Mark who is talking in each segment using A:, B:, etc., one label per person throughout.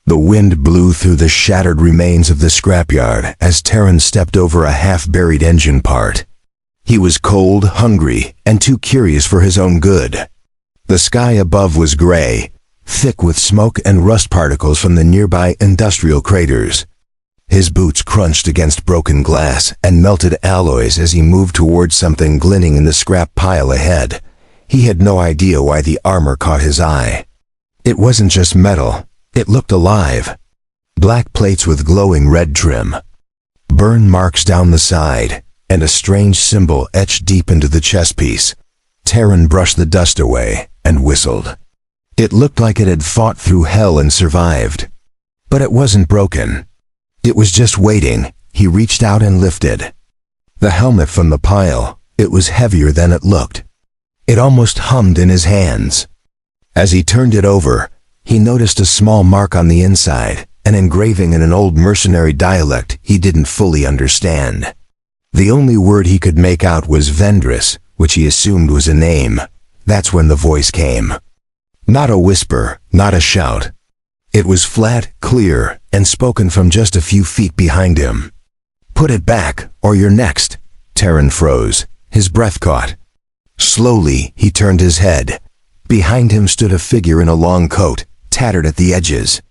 A: The wind blew through the shattered remains of the scrapyard as Terran stepped over a half-buried engine part. He was cold, hungry, and too curious for his own good. The sky above was gray, thick with smoke and rust particles from the nearby industrial craters. His boots crunched against broken glass and melted alloys as he moved towards something glinting in the scrap pile ahead. He had no idea why the armor caught his eye. It wasn't just metal. It looked alive. Black plates with glowing red trim, burn marks down the side, and a strange symbol etched deep into the chest piece. Terran brushed the dust away and whistled. It looked like it had fought through hell and survived. But it wasn't broken. It was just waiting. He reached out and lifted the helmet from the pile. It was heavier than it looked. It almost hummed in his hands. As he turned it over, he noticed a small mark on the inside, an engraving in an old mercenary dialect he didn't fully understand. The only word he could make out was Vendrus, which he assumed was a name. That's when the voice came. Not a whisper, not a shout. It was flat, clear, and spoken from just a few feet behind him. "Put it back, or you're next." Terran froze. His breath caught. Slowly, he turned his head. Behind him stood a figure in a long coat, tattered at the edges.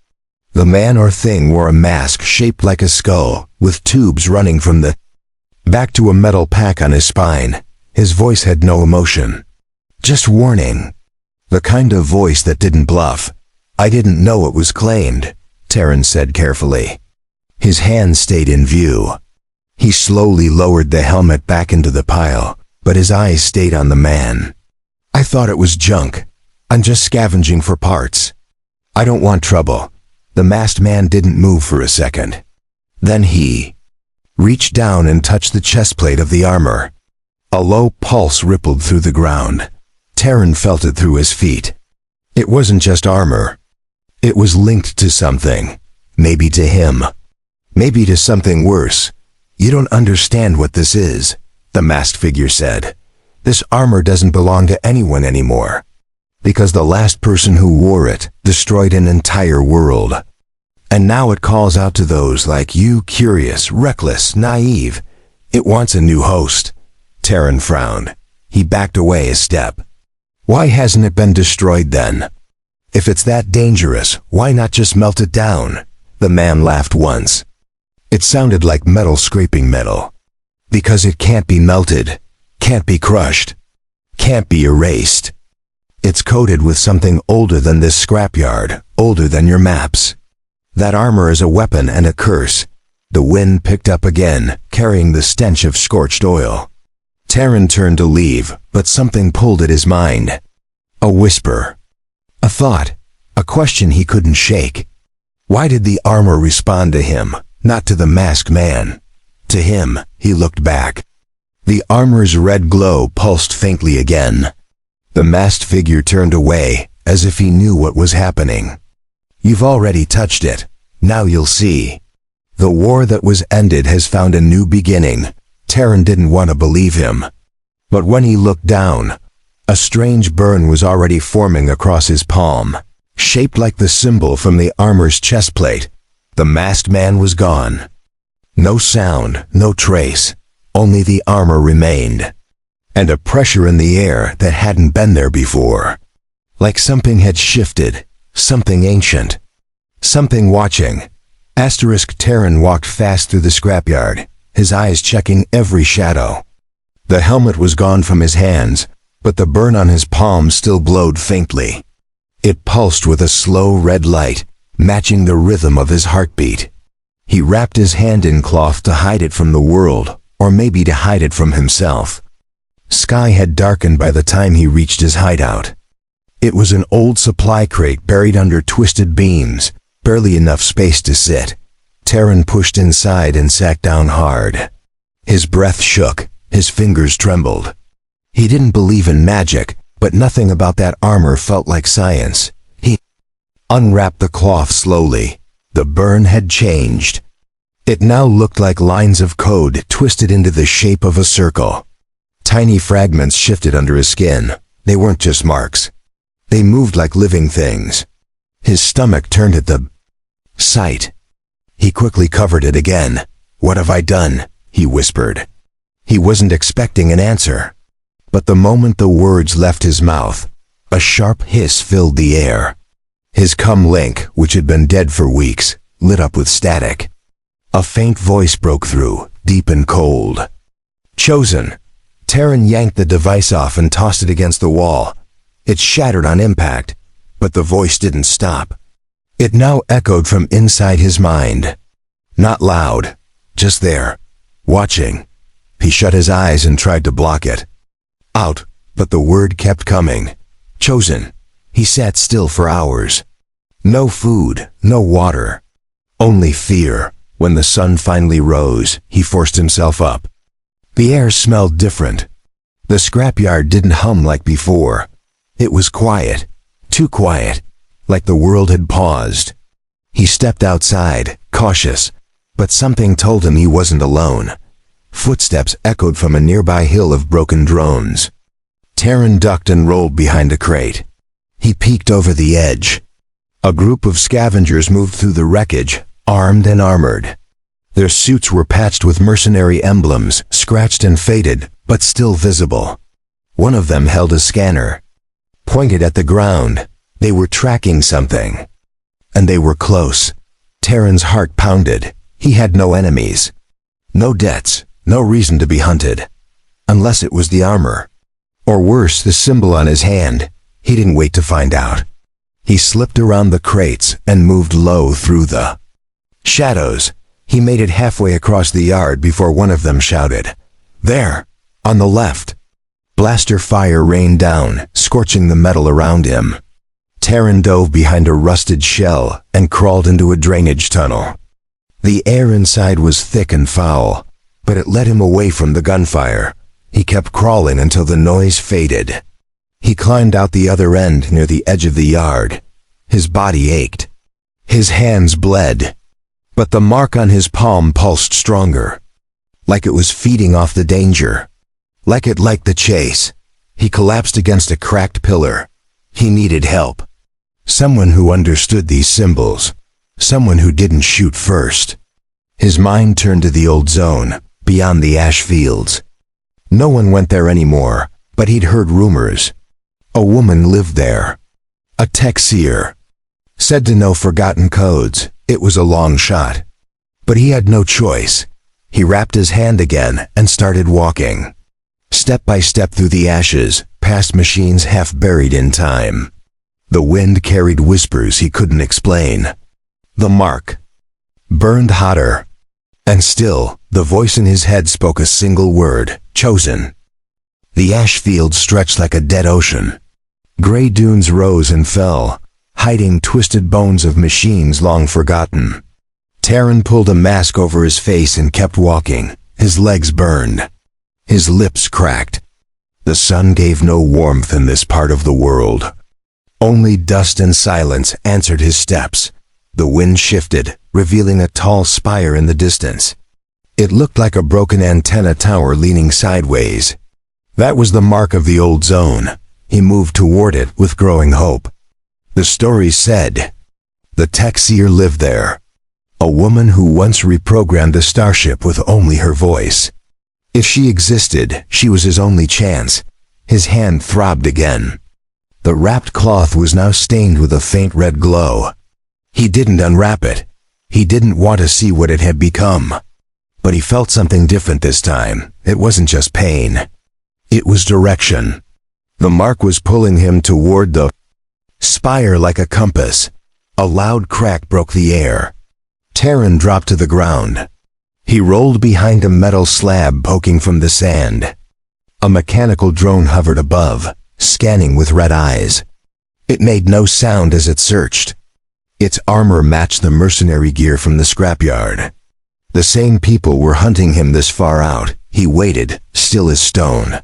A: The man or thing wore a mask shaped like a skull, with tubes running from the back to a metal pack on his spine. His voice had no emotion. Just warning. The kind of voice that didn't bluff. "I didn't know it was claimed," Terran said carefully. His hand stayed in view. He slowly lowered the helmet back into the pile, but his eyes stayed on the man. "I thought it was junk. I'm just scavenging for parts. I don't want trouble." The masked man didn't move for a second. Then he reached down and touched the chest plate of the armor. A low pulse rippled through the ground. Terran felt it through his feet. It wasn't just armor. It was linked to something. Maybe to him. Maybe to something worse. "You don't understand what this is," the masked figure said. "This armor doesn't belong to anyone anymore. Because the last person who wore it destroyed an entire world. And now it calls out to those like you, curious, reckless, naive. It wants a new host." Terran frowned. He backed away a step. "Why hasn't it been destroyed then? If it's that dangerous, why not just melt it down?" The man laughed once. It sounded like metal scraping metal. "Because it can't be melted, can't be crushed, can't be erased. It's coated with something older than this scrapyard, older than your maps. That armor is a weapon and a curse." The wind picked up again, carrying the stench of scorched oil. Terran turned to leave, but something pulled at his mind. A whisper. A thought. A question he couldn't shake. Why did the armor respond to him, not to the masked man? To him, he looked back. The armor's red glow pulsed faintly again. The masked figure turned away, as if he knew what was happening. "You've already touched it. Now you'll see. The war that was ended has found a new beginning." Terran didn't want to believe him. But when he looked down, a strange burn was already forming across his palm, shaped like the symbol from the armor's chest plate. The masked man was gone. No sound, no trace. Only the armor remained. And a pressure in the air that hadn't been there before. Like something had shifted, something ancient. Something watching. Terran walked fast through the scrapyard, his eyes checking every shadow. The helmet was gone from his hands, but the burn on his palm still glowed faintly. It pulsed with a slow red light, matching the rhythm of his heartbeat. He wrapped his hand in cloth to hide it from the world, or maybe to hide it from himself. Sky had darkened by the time he reached his hideout. It was an old supply crate buried under twisted beams, barely enough space to sit. Terran pushed inside and sat down hard. His breath shook, his fingers trembled. He didn't believe in magic, but nothing about that armor felt like science. He unwrapped the cloth slowly. The burn had changed. It now looked like lines of code twisted into the shape of a circle. Tiny fragments shifted under his skin. They weren't just marks. They moved like living things. His stomach turned at the Sight. He quickly covered it again. "What have I done?" he whispered. He wasn't expecting an answer. But the moment the words left his mouth, a sharp hiss filled the air. His cum link, which had been dead for weeks, lit up with static. A faint voice broke through, deep and cold. "Chosen." Terran yanked the device off and tossed it against the wall. It shattered on impact, but the voice didn't stop. It now echoed from inside his mind. Not loud, just there, watching. He shut his eyes and tried to block it. Out, but the word kept coming. "Chosen." He sat still for hours. No food, no water. Only fear. When the sun finally rose, he forced himself up. The air smelled different. The scrapyard didn't hum like before. It was quiet, too quiet, like the world had paused. He stepped outside, cautious, but something told him he wasn't alone. Footsteps echoed from a nearby hill of broken drones. Terran ducked and rolled behind a crate. He peeked over the edge. A group of scavengers moved through the wreckage, armed and armored. Their suits were patched with mercenary emblems, scratched and faded, but still visible. One of them held a scanner. Pointed at the ground. They were tracking something. And they were close. Terran's heart pounded. He had no enemies. No debts, no reason to be hunted. Unless it was the armor. Or worse, the symbol on his hand. He didn't wait to find out. He slipped around the crates and moved low through the shadows. He made it halfway across the yard before one of them shouted, "There, on the left." Blaster fire rained down, scorching the metal around him. Terran dove behind a rusted shell and crawled into a drainage tunnel. The air inside was thick and foul, but it led him away from the gunfire. He kept crawling until the noise faded. He climbed out the other end near the edge of the yard. His body ached. His hands bled. But the mark on his palm pulsed stronger. Like it was feeding off the danger. Like it liked the chase. He collapsed against a cracked pillar. He needed help. Someone who understood these symbols. Someone who didn't shoot first. His mind turned to the old zone, beyond the ash fields. No one went there anymore, but he'd heard rumors. A woman lived there. A tech seer. Said to know forgotten codes. It was a long shot. But he had no choice. He wrapped his hand again and started walking. Step by step through the ashes, past machines half buried in time. The wind carried whispers he couldn't explain. The mark burned hotter. And still, the voice in his head spoke a single word, "Chosen." The ash fields stretched like a dead ocean. Gray dunes rose and fell, hiding twisted bones of machines long forgotten. Terran pulled a mask over his face and kept walking. His legs burned. His lips cracked. The sun gave no warmth in this part of the world. Only dust and silence answered his steps. The wind shifted, revealing a tall spire in the distance. It looked like a broken antenna tower leaning sideways. That was the mark of the old zone. He moved toward it with growing hope. The story said, the tech seer lived there. A woman who once reprogrammed the starship with only her voice. If she existed, she was his only chance. His hand throbbed again. The wrapped cloth was now stained with a faint red glow. He didn't unwrap it. He didn't want to see what it had become. But he felt something different this time. It wasn't just pain. It was direction. The mark was pulling him toward the spire like a compass. A loud crack broke the air. Terran dropped to the ground. He rolled behind a metal slab poking from the sand. A mechanical drone hovered above, scanning with red eyes. It made no sound as it searched. Its armor matched the mercenary gear from the scrapyard. The same people were hunting him this far out. He waited, still as stone.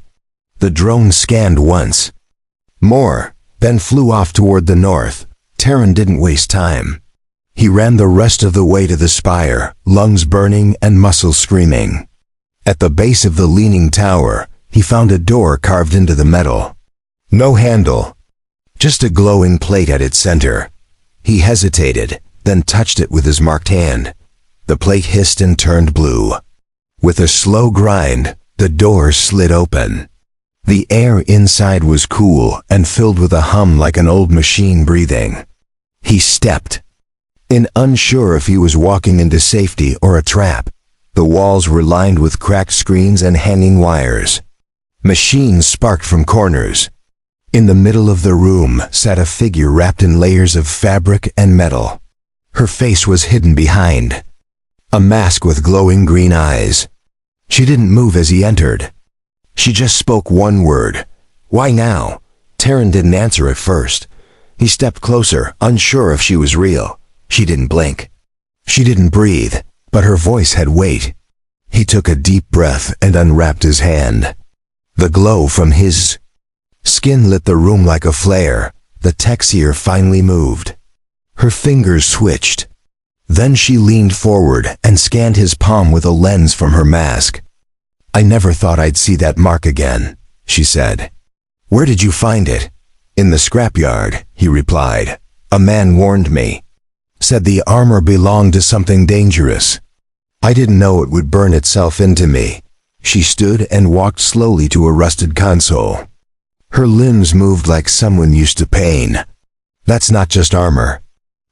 A: The drone scanned once. More, then flew off toward the north. Terran didn't waste time. He ran the rest of the way to the spire, lungs burning and muscles screaming. At the base of the leaning tower, he found a door carved into the metal. No handle. Just a glowing plate at its center. He hesitated, then touched it with his marked hand. The plate hissed and turned blue. With a slow grind, the door slid open. The air inside was cool and filled with a hum like an old machine breathing. He stepped in, unsure if he was walking into safety or a trap. The walls were lined with cracked screens and hanging wires. Machines sparked from corners. In the middle of the room sat a figure wrapped in layers of fabric and metal. Her face was hidden behind a mask with glowing green eyes. She didn't move as he entered. She just spoke one word. "Why now?" Terran didn't answer at first. He stepped closer, unsure if she was real. She didn't blink. She didn't breathe, but her voice had weight. He took a deep breath and unwrapped his hand. The glow from his skin lit the room like a flare. The Texier finally moved. Her fingers switched. Then she leaned forward and scanned his palm with a lens from her mask. "I never thought I'd see that mark again," she said. "Where did you find it?" "In the scrapyard," he replied. "A man warned me. Said the armor belonged to something dangerous. I didn't know it would burn itself into me." She stood and walked slowly to a rusted console. Her limbs moved like someone used to pain. "That's not just armor.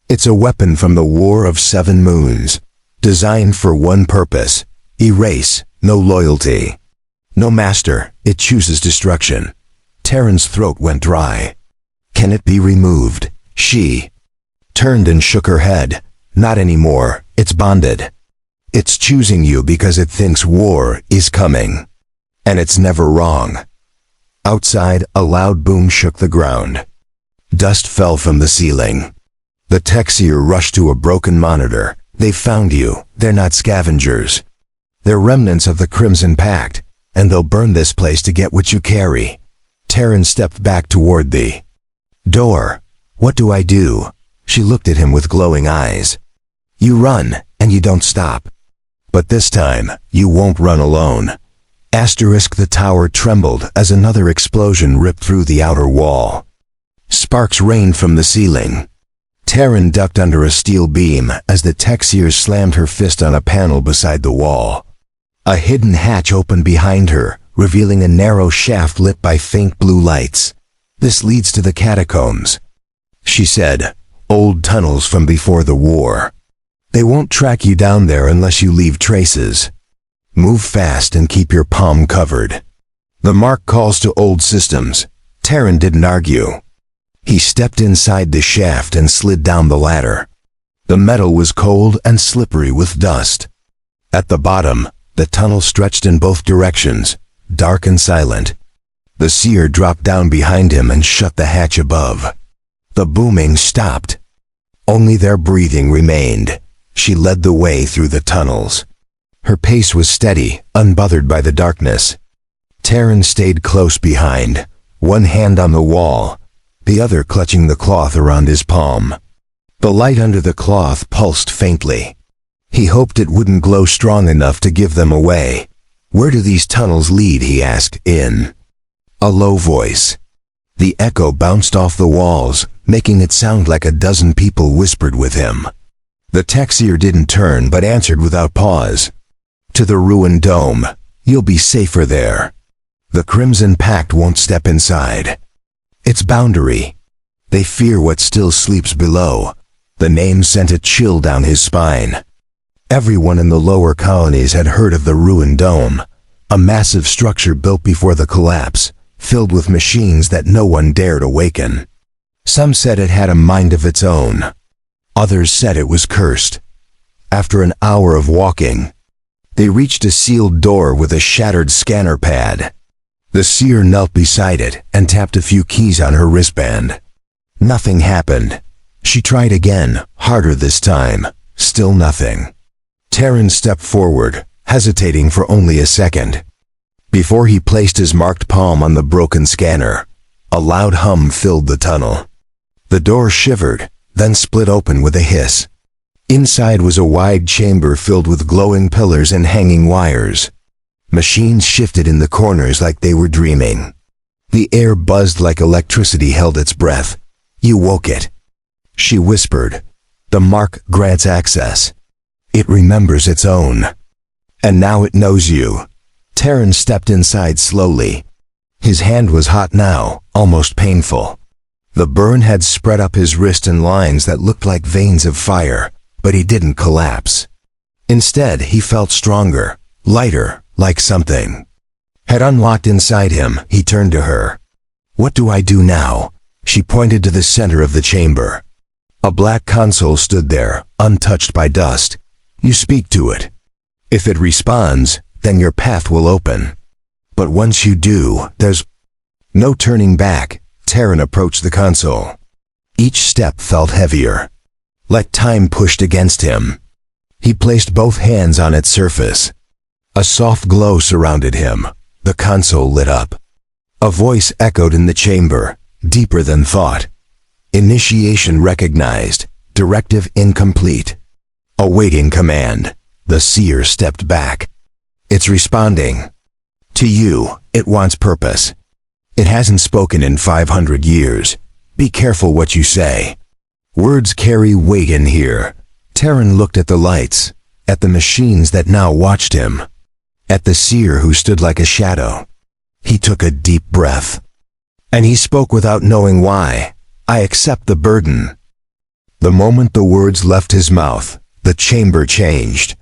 A: It's a weapon from the War of 7 Moons, designed for one purpose: erase, no loyalty. No master, it chooses destruction." Terran's throat went dry. "Can it be removed?" She turned and shook her head. "Not anymore, it's bonded. It's choosing you because it thinks war is coming. And it's never wrong." Outside, a loud boom shook the ground. Dust fell from the ceiling. The Texier rushed to a broken monitor. "They found you. They're not scavengers. They're remnants of the Crimson Pact, and they'll burn this place to get what you carry." Terran stepped back toward the door. "What do I do?" She looked at him with glowing eyes. "You run, and you don't stop. But this time, you won't run alone." The tower trembled as another explosion ripped through the outer wall. Sparks rained from the ceiling. Terran ducked under a steel beam as the Texier slammed her fist on a panel beside the wall. A hidden hatch opened behind her, revealing a narrow shaft lit by faint blue lights. "This leads to the catacombs," she said. "Old tunnels from before the war. They won't track you down there unless you leave traces. Move fast and keep your palm covered. The mark calls to old systems." Terran didn't argue. He stepped inside the shaft and slid down the ladder. The metal was cold and slippery with dust. At the bottom, the tunnel stretched in both directions, dark and silent. The seer dropped down behind him and shut the hatch above. The booming stopped. Only their breathing remained. She led the way through the tunnels. Her pace was steady, unbothered by the darkness. Terran stayed close behind, one hand on the wall, the other clutching the cloth around his palm. The light under the cloth pulsed faintly. He hoped it wouldn't glow strong enough to give them away. "Where do these tunnels lead?" he asked, in a low voice. The echo bounced off the walls, making it sound like a dozen people whispered with him. The Texier didn't turn but answered without pause. "To the ruined dome. You'll be safer there. The Crimson Pact won't step inside. It's boundary. They fear what still sleeps below." The name sent a chill down his spine. Everyone in the lower colonies had heard of the ruined dome, a massive structure built before the collapse, filled with machines that no one dared awaken. Some said it had a mind of its own. Others said it was cursed. After an hour of walking, they reached a sealed door with a shattered scanner pad. The seer knelt beside it and tapped a few keys on her wristband. Nothing happened. She tried again, harder this time. Still nothing. Terran stepped forward, hesitating for only a second. Before he placed his marked palm on the broken scanner, a loud hum filled the tunnel. The door shivered, then split open with a hiss. Inside was a wide chamber filled with glowing pillars and hanging wires. Machines shifted in the corners like they were dreaming. The air buzzed like electricity held its breath. "You woke it," she whispered. The mark grants access. It remembers its own. And now it knows you. Terran stepped inside slowly. His hand was hot now, almost painful. The burn had spread up his wrist in lines that looked like veins of fire, but he didn't collapse. Instead, he felt stronger, lighter, like something had unlocked inside him. He turned to her. "What do I do now?" She pointed to the center of the chamber. A black console stood there, untouched by dust. "You speak to it. If it responds, then your path will open. But once you do, there's no turning back." Terran approached the console. Each step felt heavier, like time pushed against him. He placed both hands on its surface. A soft glow surrounded him. The console lit up. A voice echoed in the chamber, deeper than thought. "Initiation recognized. Directive incomplete. Awaiting command." The seer stepped back. "It's responding. To you, it wants purpose. It hasn't spoken in 500 years. Be careful what you say. Words carry weight in here." Terran looked at the lights, at the machines that now watched him, at the seer who stood like a shadow. He took a deep breath. And he spoke without knowing why. "I accept the burden." The moment the words left his mouth, the chamber changed.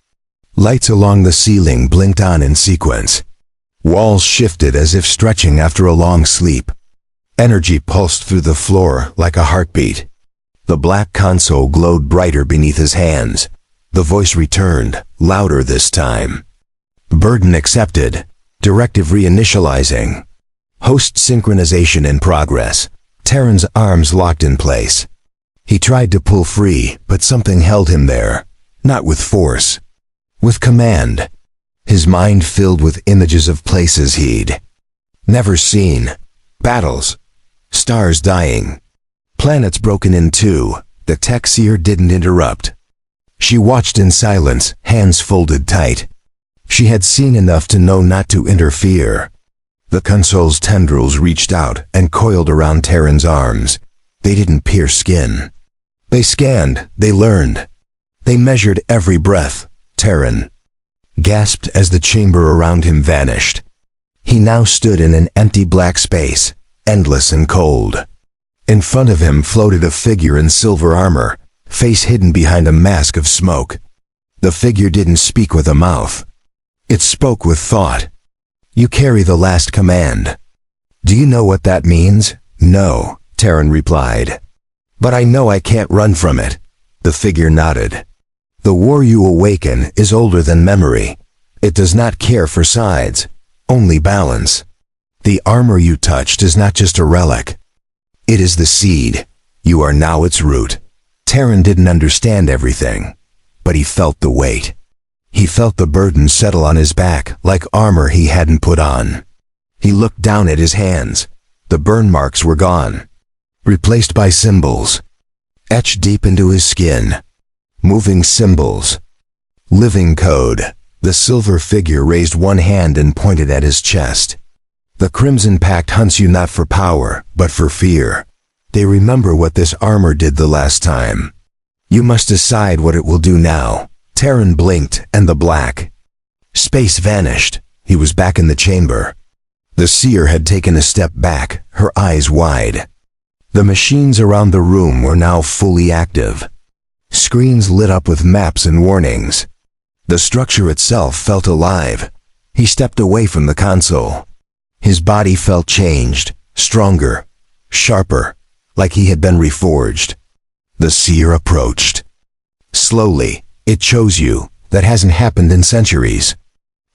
A: Lights along the ceiling blinked on in sequence. Walls shifted as if stretching after a long sleep. Energy pulsed through the floor like a heartbeat. The black console glowed brighter beneath his hands. The voice returned, louder this time. "Burden accepted. Directive reinitializing. Host synchronization in progress." Terran's arms locked in place. He tried to pull free, but something held him there. Not with force, with command. His mind filled with images of places he'd never seen. Battles. Stars dying. Planets broken in two. The tech seer didn't interrupt. She watched in silence, hands folded tight. She had seen enough to know not to interfere. The console's tendrils reached out and coiled around Terran's arms. They didn't pierce skin. They scanned, they learned. They measured every breath. Terran gasped as the chamber around him vanished. He now stood in an empty black space, endless and cold. In front of him floated a figure in silver armor, face hidden behind a mask of smoke. The figure didn't speak with a mouth. It spoke with thought. "You carry the last command." "Do you know what that means?" "No," Terran replied. "But I know I can't run from it." The figure nodded. "The war you awaken is older than memory. It does not care for sides, only balance. The armor you touched is not just a relic. It is the seed. You are now its root." Terran didn't understand everything, but he felt the weight. He felt the burden settle on his back like armor he hadn't put on. He looked down at his hands. The burn marks were gone, replaced by symbols, etched deep into his skin. Moving symbols. Living code. The silver figure raised one hand and pointed at his chest. "The Crimson Pact hunts you not for power, but for fear. They remember what this armor did the last time. You must decide what it will do now." Terran blinked, and the black space vanished. He was back in the chamber. The seer had taken a step back, her eyes wide. The machines around the room were now fully active. Screens lit up with maps and warnings. The structure itself felt alive. He stepped away from the console. His body felt changed, stronger, sharper, like he had been reforged. The seer approached. Slowly. "It chose you. That hasn't happened in centuries.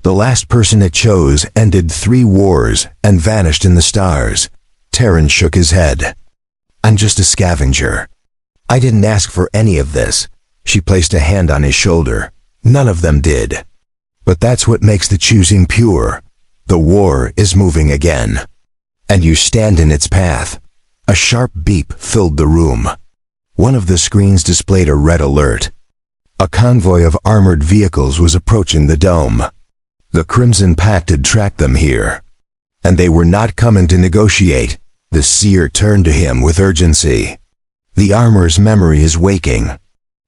A: The last person it chose ended 3 wars and vanished in the stars." Terran shook his head. "I'm just a scavenger. I didn't ask for any of this." She placed a hand on his shoulder. "None of them did. But that's what makes the choosing pure. The war is moving again. And you stand in its path." A sharp beep filled the room. One of the screens displayed a red alert. A convoy of armored vehicles was approaching the dome. The Crimson Pact had tracked them here. And they were not coming to negotiate. The seer turned to him with urgency. "The armor's memory is waking.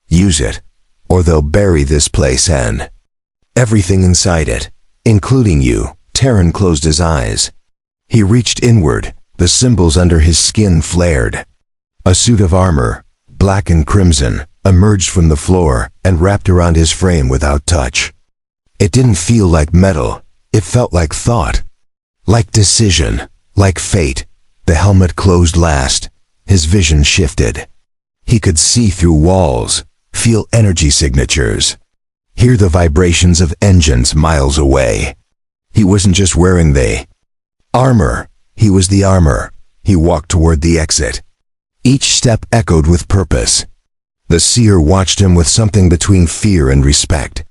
A: Use it, or they'll bury this place and everything inside it, including you. Terran closed his eyes. He reached inward, the symbols under his skin flared. A suit of armor, black and crimson, emerged from the floor and wrapped around his frame without touch. It didn't feel like metal, it felt like thought. Like decision, like fate. The helmet closed last. His vision shifted. He could see through walls, feel energy signatures, hear the vibrations of engines miles away. He wasn't just wearing the armor, he was the armor. He walked toward the exit. Each step echoed with purpose. The seer watched him with something between fear and respect.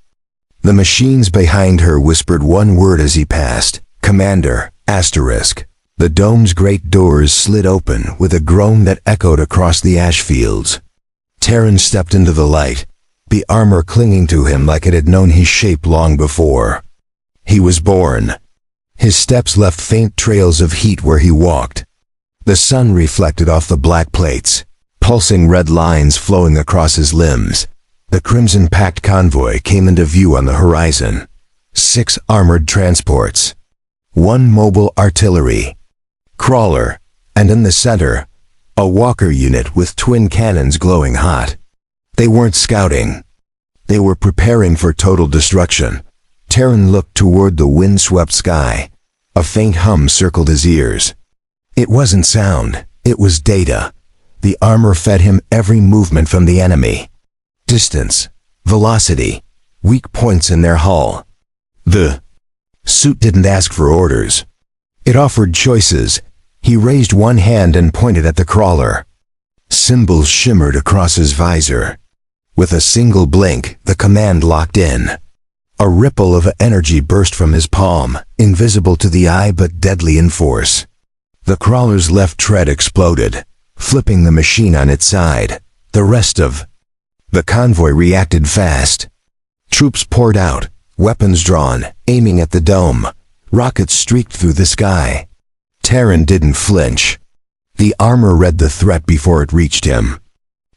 A: The machines behind her whispered one word as he passed. Commander, asterisk. The dome's great doors slid open with a groan that echoed across the ash fields. Terran stepped into the light, the armor clinging to him like it had known his shape long before. He was born. His steps left faint trails of heat where he walked. The sun reflected off the black plates, pulsing red lines flowing across his limbs. The crimson-packed convoy came into view on the horizon. 6 armored transports, 1 mobile artillery crawler, and in the center, a walker unit with twin cannons glowing hot. They weren't scouting. They were preparing for total destruction. Terran looked toward the wind-swept sky. A faint hum circled his ears. It wasn't sound, it was data. The armor fed him every movement from the enemy. Distance, velocity, weak points in their hull. The suit didn't ask for orders. It offered choices. He raised one hand and pointed at the crawler. Symbols shimmered across his visor. With a single blink, the command locked in. A ripple of energy burst from his palm, invisible to the eye but deadly in force. The crawler's left tread exploded, flipping the machine on its side. The rest of the convoy reacted fast. Troops poured out, weapons drawn, aiming at the dome. Rockets streaked through the sky. Terran didn't flinch. The armor read the threat before it reached him.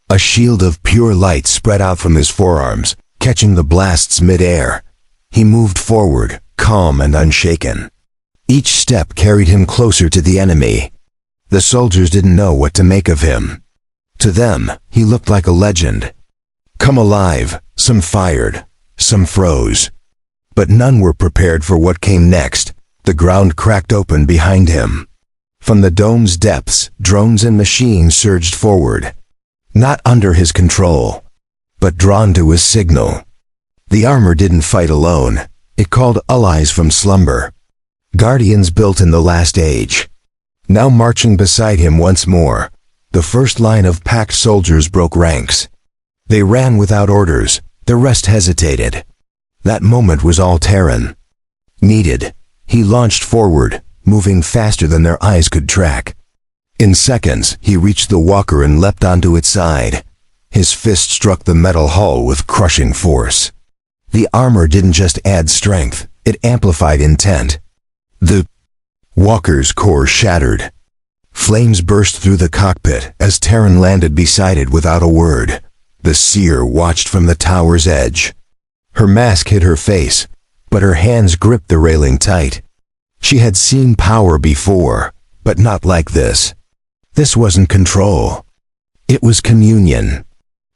A: A shield of pure light spread out from his forearms, catching the blasts mid-air. He moved forward, calm and unshaken. Each step carried him closer to the enemy. The soldiers didn't know what to make of him. To them, he looked like a legend. Come alive, some fired, some froze. But none were prepared for what came next. The ground cracked open behind him. From the dome's depths, drones and machines surged forward. Not under his control, but drawn to his signal. The armor didn't fight alone. It called allies from slumber. Guardians built in the last age. Now marching beside him once more, the first line of packed soldiers broke ranks. They ran without orders. The rest hesitated. That moment was all Terran needed. He launched forward, moving faster than their eyes could track. In seconds, he reached the walker and leapt onto its side. His fist struck the metal hull with crushing force. The armor didn't just add strength, it amplified intent. The walker's core shattered. Flames burst through the cockpit as Terran landed beside it without a word. The seer watched from the tower's edge. Her mask hid her face, but her hands gripped the railing tight. She had seen power before, but not like this. This wasn't control. It was communion.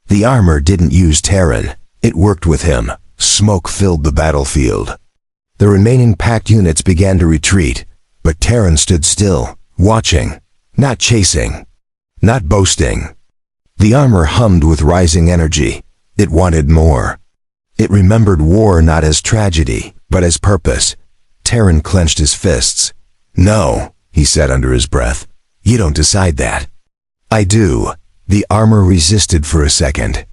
A: The armor didn't use Terran. It worked with him. Smoke filled the battlefield. The remaining packed units began to retreat, but Terran stood still, watching, not chasing, not boasting. The armor hummed with rising energy. It wanted more. It remembered war not as tragedy, but as purpose. Terran clenched his fists. "No," he said under his breath. "You don't decide that." "I do." The armor resisted for a second.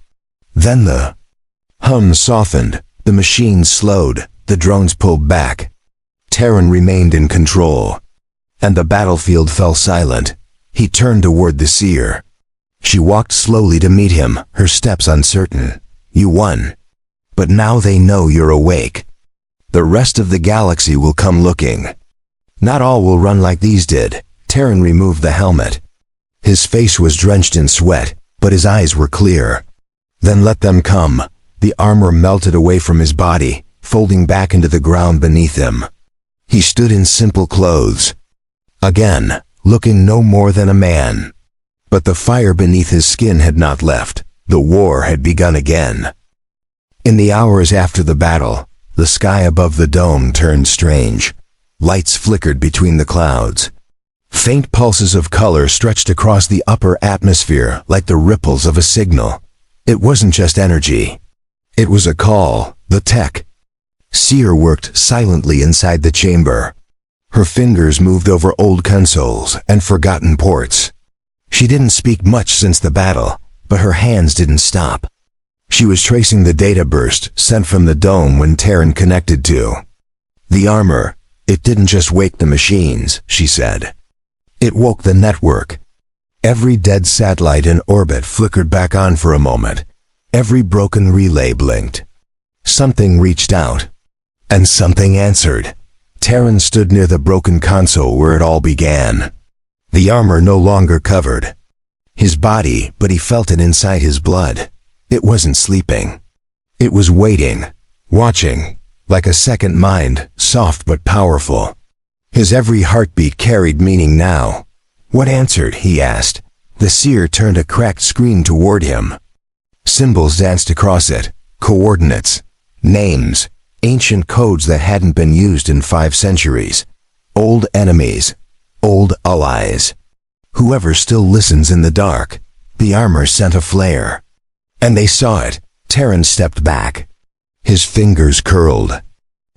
A: Then the hum softened, the machines slowed, the drones pulled back. Terran remained in control. And the battlefield fell silent. He turned toward the seer. She walked slowly to meet him, her steps uncertain. "You won. But now they know you're awake. The rest of the galaxy will come looking. Not all will run like these did." Terran removed the helmet. His face was drenched in sweat, but his eyes were clear. Then let them come. The armor melted away from his body, folding back into the ground beneath him. He stood in simple clothes. Again, looking no more than a man. But the fire beneath his skin had not left. The war had begun again. In the hours after the battle, the sky above the dome turned strange. Lights flickered between the clouds. Faint pulses of color stretched across the upper atmosphere like the ripples of a signal. It wasn't just energy. It was a call, the tech. Seer worked silently inside the chamber. Her fingers moved over old consoles and forgotten ports. She didn't speak much since the battle, but her hands didn't stop. She was tracing the data burst sent from the dome when Terran connected to the armor. It didn't just wake the machines, she said. It woke the network. Every dead satellite in orbit flickered back on for a moment. Every broken relay blinked. Something reached out. And something answered. Terran stood near the broken console where it all began. The armor no longer covered his body, but he felt it inside his blood. It wasn't sleeping. It was waiting, watching, like a second mind, soft but powerful. His every heartbeat carried meaning now. What answered, he asked. The seer turned a cracked screen toward him. Symbols danced across it, coordinates, names, ancient codes that hadn't been used in 5 centuries. Old enemies, old allies. Whoever still listens in the dark. The armor sent a flare. And they saw it. Terran stepped back. His fingers curled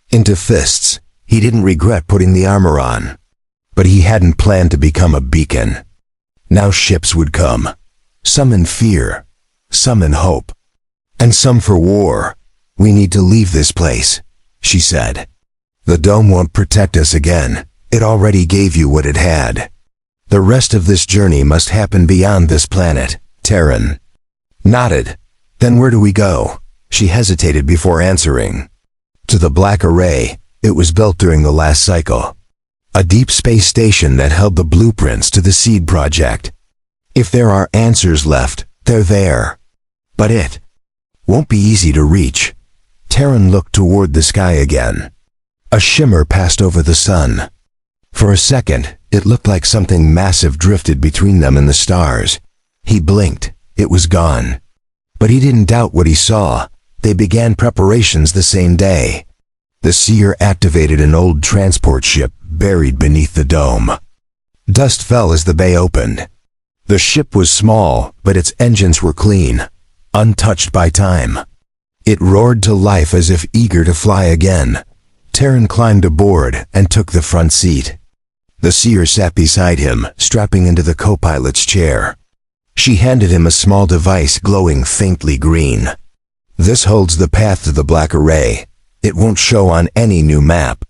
A: into fists. He didn't regret putting the armor on. But he hadn't planned to become a beacon. Now ships would come. Some in fear. Some in hope. And some for war. We need to leave this place, she said. The dome won't protect us again. It already gave you what it had. The rest of this journey must happen beyond this planet. Terran nodded. Then where do we go? She hesitated before answering. To the Black Array. It was built during the last cycle. A deep space station that held the blueprints to the Seed Project. If there are answers left, they're there. But it won't be easy to reach. Terran looked toward the sky again. A shimmer passed over the sun. For a second, it looked like something massive drifted between them and the stars. He blinked. It was gone. But he didn't doubt what he saw. They began preparations the same day. The seer activated an old transport ship buried beneath the dome. Dust fell as the bay opened. The ship was small, but its engines were clean, untouched by time. It roared to life as if eager to fly again. Terran climbed aboard and took the front seat. The seer sat beside him, strapping into the co-pilot's chair. She handed him a small device glowing faintly green. This holds the path to the Black Array. It won't show on any new map.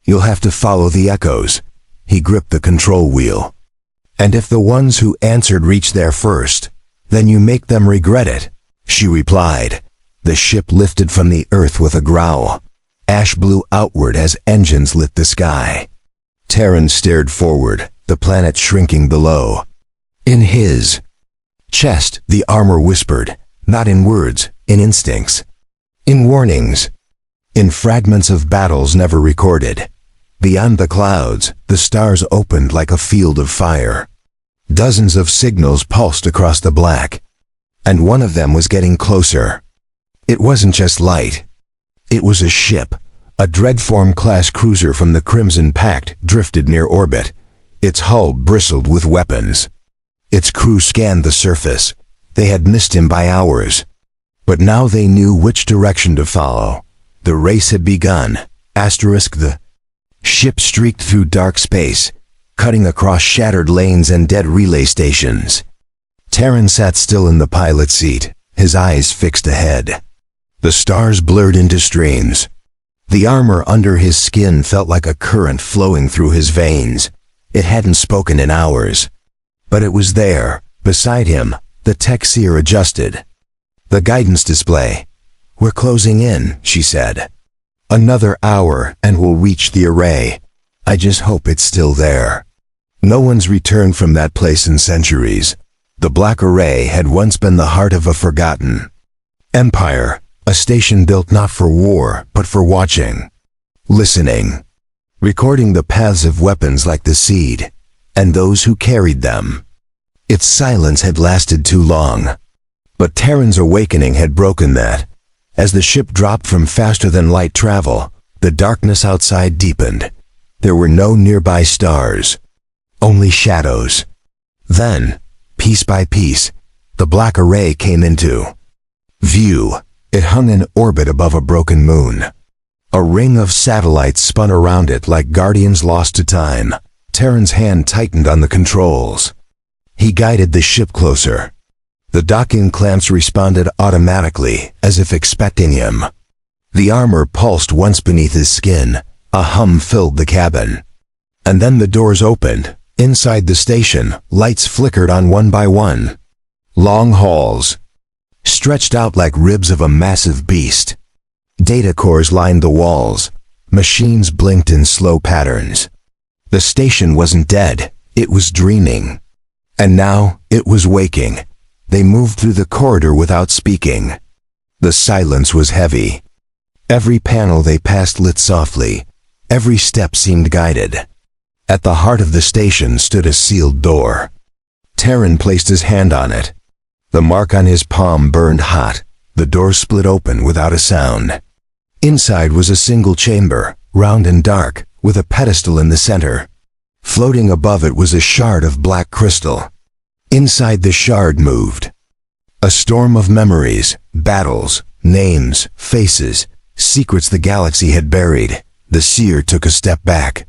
A: You'll have to follow the echoes. He gripped the control wheel. And if the ones who answered reach there first, then you make them regret it, she replied. The ship lifted from the earth with a growl. Ash blew outward as engines lit the sky. Terran stared forward, the planet shrinking below. In his chest, the armor whispered, not in words, in instincts, in warnings, in fragments of battles never recorded. Beyond the clouds, the stars opened like a field of fire. Dozens of signals pulsed across the black, and one of them was getting closer. It wasn't just light. It was a ship. A Dreadform-class cruiser from the Crimson Pact drifted near orbit. Its hull bristled with weapons. Its crew scanned the surface. They had missed him by hours. But now they knew which direction to follow. The race had begun. The ship streaked through dark space, cutting across shattered lanes and dead relay stations. Terran sat still in the pilot's seat, his eyes fixed ahead. The stars blurred into streams. The armor under his skin felt like a current flowing through his veins. It hadn't spoken in hours. But it was there, beside him. The tech seer adjusted the guidance display. We're closing in, she said. Another hour and we'll reach the array. I just hope it's still there. No one's returned from that place in centuries. The Black Array had once been the heart of a forgotten Empire, a station built not for war, but for watching, listening, recording the paths of weapons like the seed, and those who carried them. Its silence had lasted too long. But Terran's awakening had broken that. As the ship dropped from faster-than-light travel, the darkness outside deepened. There were no nearby stars, only shadows. Then, piece by piece, the black array came into view. It hung in orbit above a broken moon. A ring of satellites spun around it like guardians lost to time. Terran's hand tightened on the controls. He guided the ship closer. The docking clamps responded automatically, as if expecting him. The armor pulsed once beneath his skin. A hum filled the cabin. And then the doors opened. Inside the station, lights flickered on one by one. Long halls, stretched out like ribs of a massive beast. Data cores lined the walls. Machines blinked in slow patterns. The station wasn't dead. It was dreaming. And now, it was waking. They moved through the corridor without speaking. The silence was heavy. Every panel they passed lit softly. Every step seemed guided. At the heart of the station stood a sealed door. Terran placed his hand on it. The mark on his palm burned hot. The door split open without a sound. Inside was a single chamber, round and dark, with a pedestal in the center. Floating above it was a shard of black crystal. Inside the shard moved a storm of memories, battles, names, faces, secrets the galaxy had buried. The seer took a step back.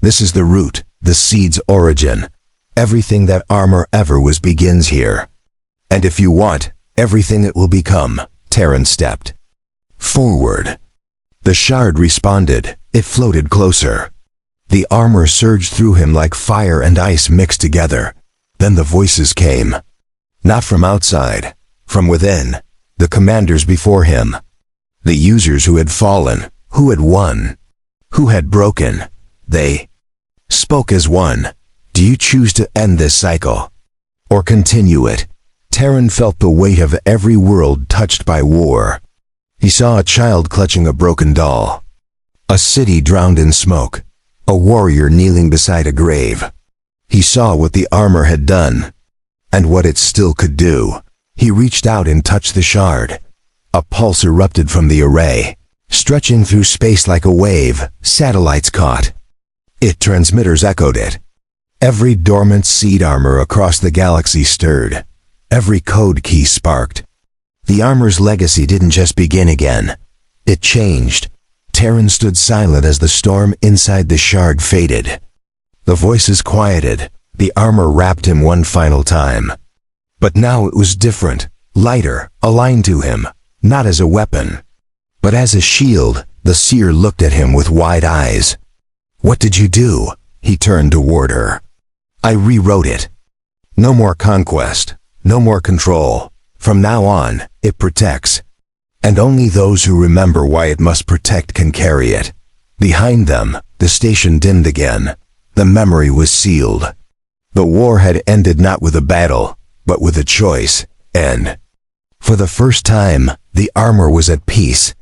A: This is the root, the seed's origin. Everything that armor ever was begins here. And if you want, everything it will become. Terran stepped forward. The shard responded. It floated closer. The armor surged through him like fire and ice mixed together. Then the voices came. Not from outside, from within. The commanders before him. The users who had fallen, who had won, who had broken. They spoke as one. Do you choose to end this cycle, or continue it? Terran felt the weight of every world touched by war. He saw a child clutching a broken doll. A city drowned in smoke. A warrior kneeling beside a grave. He saw what the armor had done, and what it still could do. He reached out and touched the shard. A pulse erupted from the array. Stretching through space like a wave, satellites caught it. Transmitters echoed it. Every dormant seed armor across the galaxy stirred. Every code key sparked. The armor's legacy didn't just begin again. It changed. Terran stood silent as the storm inside the shard faded. The voices quieted. The armor wrapped him one final time. But now it was different, lighter, aligned to him, not as a weapon, but as a shield. The seer looked at him with wide eyes. What did you do? He turned toward her. I rewrote it. No more conquest. No more control. From now on, it protects. And only those who remember why it must protect can carry it. Behind them, the station dimmed again. The memory was sealed. The war had ended not with a battle, but with a choice, and for the first time, the armor was at peace.